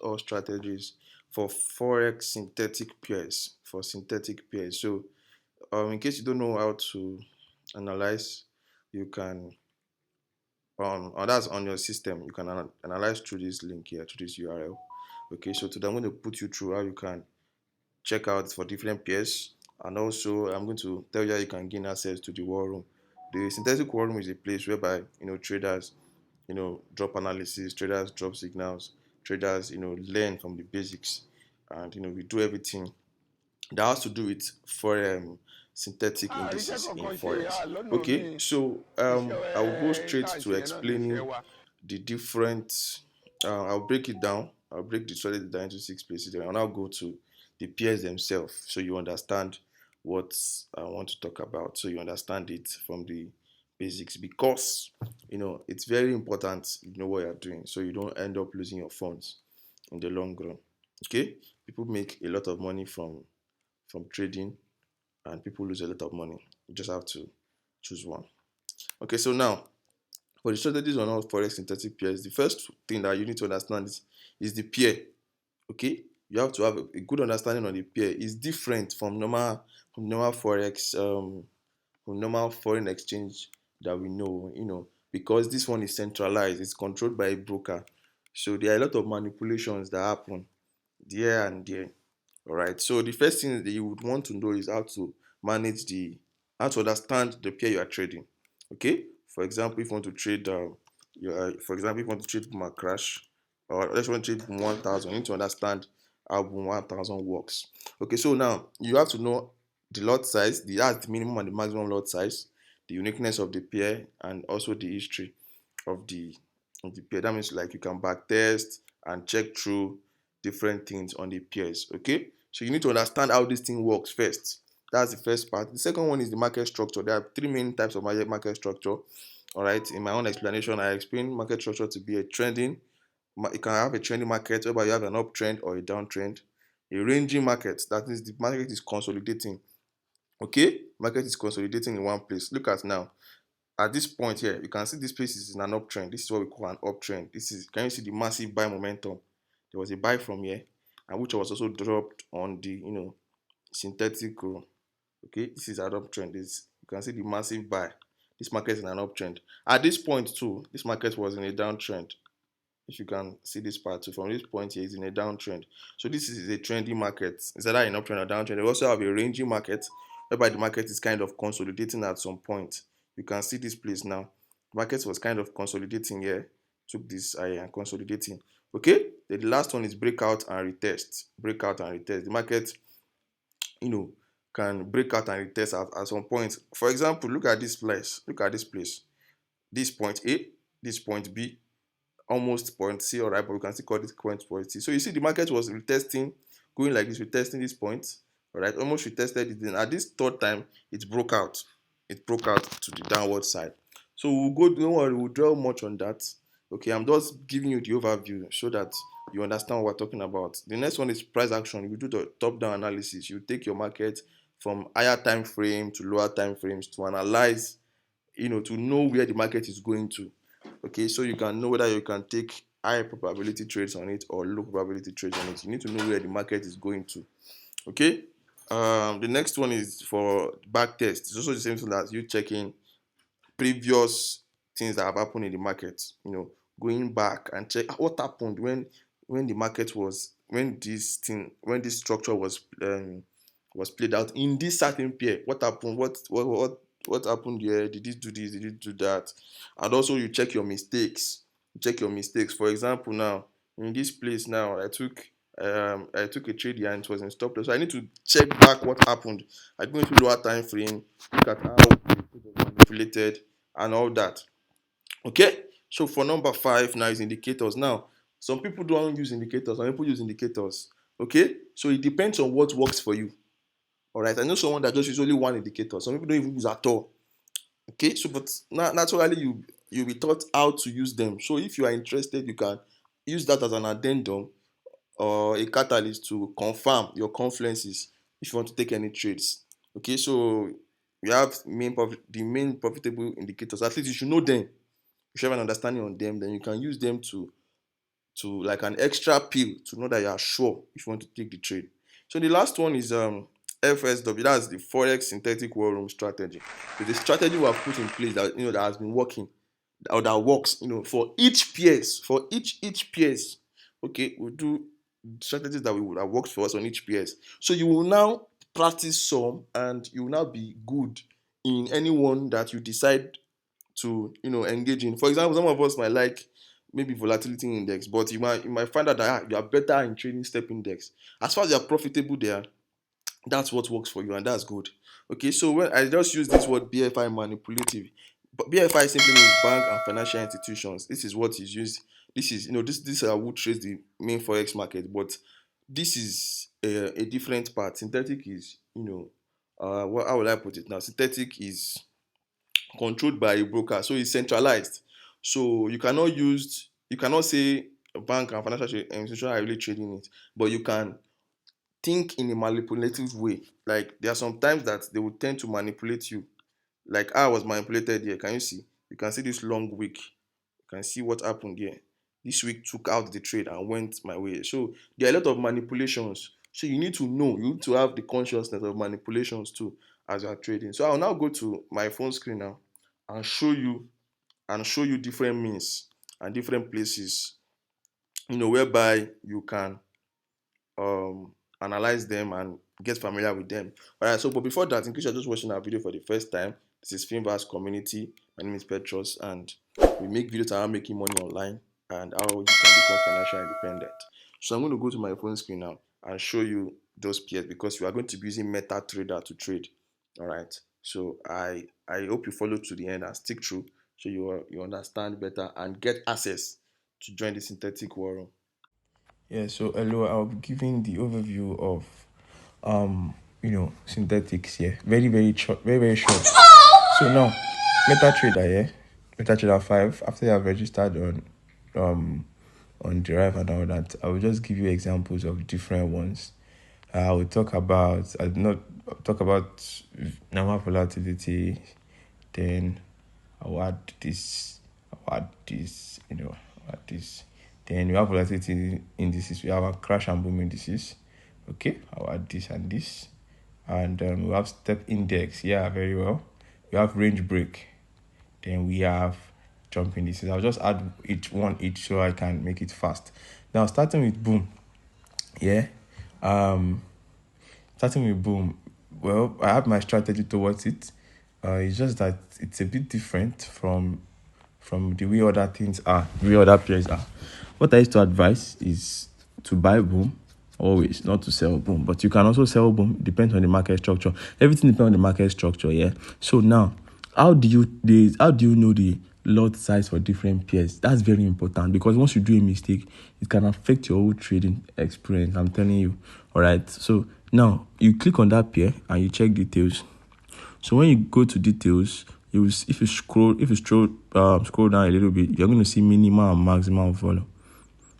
all strategies for Forex synthetic pairs, So in case you don't know how to analyze, you can or that's on your system. You can analyze through this link here, through this URL. Okay, so today I'm going to put you through how you can check out for different pairs, and also I'm going to tell you how you can gain access to the war room. The synthetic war room is a place whereby traders drop analysis, traders drop signals, traders learn from the basics, and we do everything that has to do with for synthetic indices in Forex. Okay, so I will go straight to explaining the different. I'll break it down. I'll break the strategy down into 6 places, and I'll go to the pairs themselves, so you understand what I want to talk about. So you understand it from the basics, because it's very important you know what you're doing, so you don't end up losing your funds in the long run. Okay, people make a lot of money from trading, and people lose a lot of money. You just have to choose one. Okay, so now for the strategies on all forex synthetic pairs, the first thing that you need to understand is the pair. Okay, you have to have a good understanding on the pair. It's different from normal forex, from normal foreign exchange that we know. Because this one is centralized, it's controlled by a broker. So there are a lot of manipulations that happen there and there. All right. So the first thing that you would want to know is how to understand the pair you are trading. Okay. For example, if you want to trade, if you want to trade Boom Crash, or let's want to trade Boom 1000, you need to understand how Boom 1000 works. Okay. So now you have to know the lot size, that's the minimum and the maximum lot size, the uniqueness of the pair, and also the history of the pair. That means like you can back test and check through different things on the pairs. Okay, so you need to understand how this thing works first. That's the first part. The second one is the market structure. There are three main types of market structure. All right, in my own explanation, I explain market structure to be a trending. You can have a trending market whereby you have an uptrend or a downtrend. A ranging market, that is the market is consolidating. Okay, market is consolidating in one place. Look at now. At this point here, you can see this place is in an uptrend. This is what we call an uptrend. Can you see the massive buy momentum? There was a buy from here, and which was also dropped on the synthetic row. Okay, this is an uptrend. You can see the massive buy. This market is in an uptrend. At this point too, this market was in a downtrend. If you can see this part too, from this point here, is in a downtrend. So this is a trending market. It's either an uptrend or downtrend. They also have a ranging market, whereby the market is kind of consolidating at some point. You can see this place now. The market was kind of consolidating here. Took this higher and consolidating. Okay. Then the last one is breakout and retest. Breakout and retest. The market, you know, can break out and retest at some point. For example, look at this place. Look at this place. This point A, this point B, almost point C, all right, but we can still call this point C. So you see the market was retesting, going like this, retesting this point, all right, almost retested it. Then at this third time, it broke out. It broke out to the downward side. So we'll go, don't worry, we'll dwell much on that. Okay, I'm just giving you the overview so that you understand what we're talking about. The next one is price action. You do the top-down analysis. You take your market from higher time frame to lower time frames to analyze, to know where the market is going to. Okay, so you can know whether you can take high probability trades on it or low probability trades on it. You need to know where the market is going to. Okay, the next one is for back test. It's also the same thing as you checking previous things that have happened in the market. Going back and check what happened when the market was when this structure was played out in this certain pair. What happened? What happened here? Did it do this? Did it do that? And also you check your mistakes. For example, now in this place now, I took a trade here and it was in stop loss. So I need to check back what happened. I go into lower time frame, look at how it was manipulated and all that. Okay. So for number 5 now is indicators. Now some people don't use indicators. Some people use indicators. Okay. So it depends on what works for you. All right. I know someone that just uses only one indicator. Some people don't even use at all. Okay. So but naturally you'll be taught how to use them. So if you are interested, you can use that as an addendum or a catalyst to confirm your confluences if you want to take any trades. Okay, so we have the main profitable indicators. At least you should know them. You should have an understanding on them. Then you can use them to to like an extra pill to know that you are sure if you want to take the trade. So the last one is FSW. That's the Forex Synthetic War Room Strategy. So the strategy we have put in place that that has been working or that works, for each PS, for each PS. Okay, we'll do strategies that would have worked for us on each PS. So you will now practice some, and you will now be good in any one that you decide to engage in. For example, some of us might like maybe volatility index, but you might find out that you are better in trading step index. As far as you are profitable there, that's what works for you, and that's good. Okay, so when I just use this word BFI manipulative, but BFI simply means bank and financial institutions. This is what is used. This is this who trades the main forex market, but this is a different part. Synthetic is how will I put it now? Synthetic is controlled by a broker, so it's centralized. So you cannot say a bank and financial institution are really trading it, but you can think in a manipulative way. Like there are some times that they will tend to manipulate you. Like I was manipulated here. Can you see? You can see this long wick. You can see what happened here. This week took out the trade and went my way. So there are a lot of manipulations. So you need to know, you need to have the consciousness of manipulations too as you are trading. So I'll now go to my phone screen now and show you different means and different places, whereby you can analyze them and get familiar with them. Alright, so but before that, in case you're just watching our video for the first time, this is Finverse Community. My name is Petros, and we make videos around making money online and how you can become financially independent. So I'm going to go to my phone screen now and show you those pairs, because we are going to be using MetaTrader to trade. Alright, so I hope you follow to the end and stick through, so you understand better and get access to join the synthetic war room. Yeah, so hello, I'll be giving the overview of synthetics here. Very, very short, very, very short. So now, MetaTrader, yeah. MetaTrader 5, after you have registered on Deriv and all that, I will just give you examples of different ones. I will talk about normal volatility, then I'll add this, Then we have volatility indices. We have our crash and boom indices. Okay, I'll add this and this. And we have step index. Yeah, very well. We have range break. Then we have jump indices. I'll just add each so I can make it fast. Now, starting with boom. Yeah. Starting with boom. Well, I have my strategy towards it. It's just that it's a bit different from the way other things are, the way other players are. What I used to advise is to buy boom always, not to sell boom. But you can also sell boom. It depends on the market structure. Everything depends on the market structure, yeah. So now, how do you know the lot size for different pairs? That's very important, because once you do a mistake, it can affect your whole trading experience. I'm telling you. All right. So now you click on that pair and you check details. So when you go to details, if you scroll down a little bit, you're going to see minimum and maximum volume.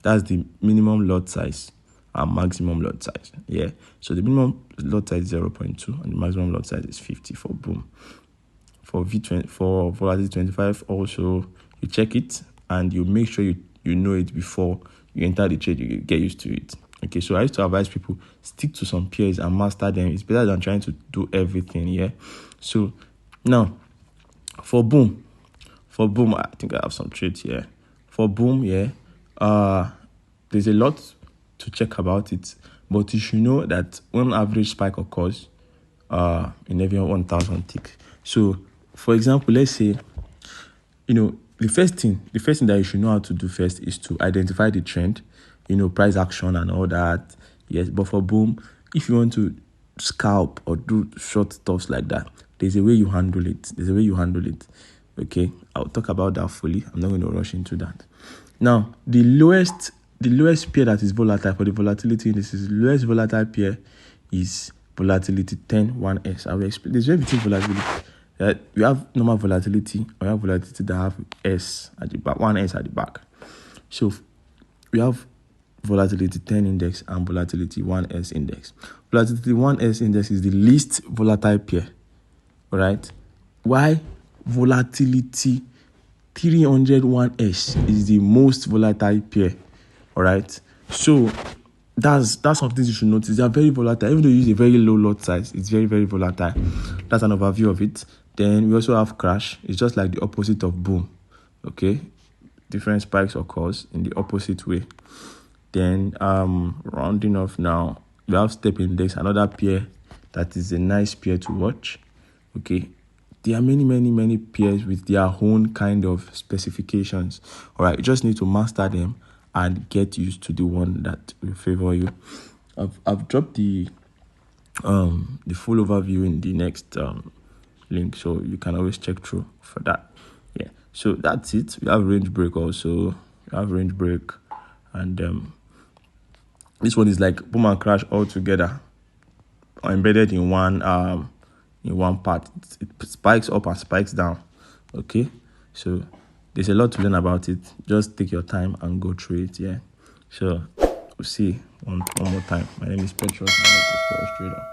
That's the minimum lot size and maximum lot size. Yeah. So the minimum lot size is 0.2 and the maximum lot size is 50 for boom. For volatility 25, also you check it and you make sure you know it before you enter the trade. You get used to it. Okay, so I used to advise people, stick to some pairs and master them. It's better than trying to do everything. Yeah. So now for boom, I think I have some trades here. For boom, yeah, there's a lot to check about it, but you should know that when average spike occurs, in every 1,000 ticks. So, for example, let's say, the first thing that you should know how to do first is to identify the trend, price action and all that. Yes, but for boom, if you want to scalp or do short stuffs like that, there's a way you handle it. Okay, I'll talk about that fully. I'm not going to rush into that. Now, the lowest pair that is volatile for the volatility indices, the lowest volatile pair is volatility 101S. I will explain. There's very between volatility. You have normal volatility, or you have volatility that have S at the back, 1S at the back. So we have volatility 10 index and volatility 1S index. Volatility 1S index is the least volatile pair. All right. Why volatility 301S is the most volatile pair? All right. So that's something you should notice. They are very volatile. Even though you use a very low lot size, it's very, very volatile. That's an overview of it. Then we also have crash. It's just like the opposite of boom. Okay. Different spikes occurs in the opposite way. Then rounding off now, we have step index, another pair that is a nice pair to watch. Okay. There are many, many, many pairs with their own kind of specifications. All right, you just need to master them and get used to the one that will favor you. I've dropped the full overview in the next link, so you can always check through for that. Yeah, so that's it. We have range break also. We have range break, and this one is like boom and crash all together, embedded in one part. It spikes up and spikes down. Okay, so there's a lot to learn about it. Just take your time and go through it. Yeah, so we'll see one more time. My name is Petros. I'm a Forex trader.